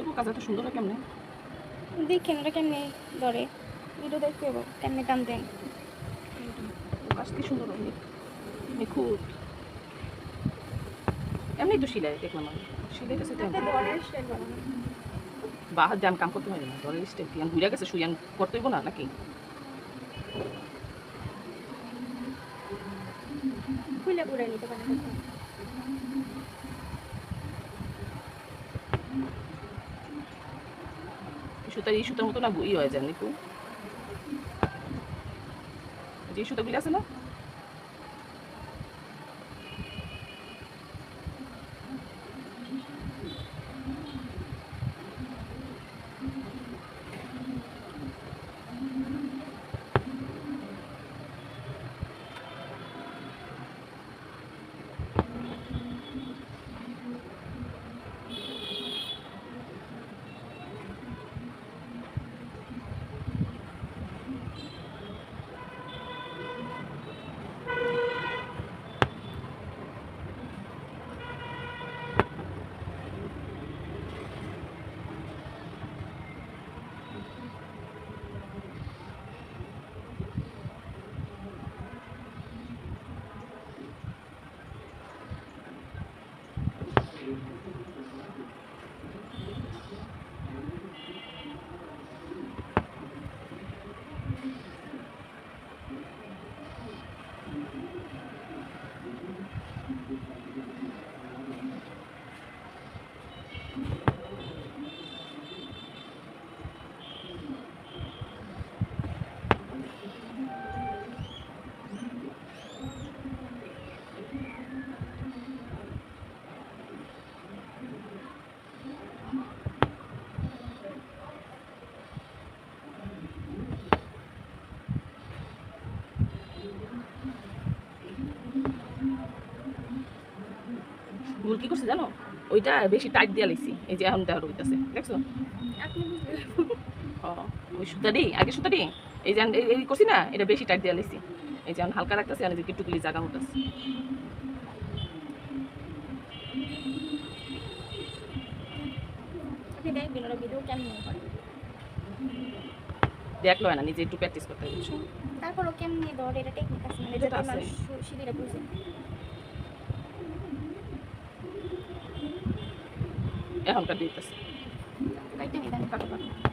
এরকম কাজটা সুন্দর হয় কেমনে? দেখেন ওটা কেমনে ধরে, ভিডিও দেখতে হবে কেমনে টান দেন। কাজ কি সুন্দর অনেক নিখুঁত। এমনি তো সিলাই দেখলাম আমি, সিলাইটা সেটা ধরে স্টাইল বানানো বাহার যান কাম করতে হয় না, ধরের স্টেপ কি ঘুরে গেছে শুয়ান করতে হইব না নাকি? খুলে ঘুরে নিতে পারেন। সুতার এই সুতার মতো না ই হয়ে যায় নিকু, যে সুতাগুলি আছে না ভুল কি করছে জানো, ওইটা বেশি টাইট দিয়া লাইছি, এই যে এখন দেওয়া রইতেছে দেখছো। ওই সুতাটি আগে সুতাটি এই যে এই করছি না, এটা বেশি টাইট দিয়া লাইছি, এই যে হালকা রাখতেছে আর এদিকে টুকলি জায়গা মতো আছে। আপনি দেখবেন ওরা ভিডিও কেমনে করে, দেখলো না নিজে একটু প্র্যাকটিস করতে বুঝছো। তারপরও কেমনে ধরে এটা টেকনিক আছে মানে এটা তো যাতে আছে। মানুষ সিঁড়িটা বুঝে। এখনকার দিতেছে কাইটা নিদান কাটো কাটো।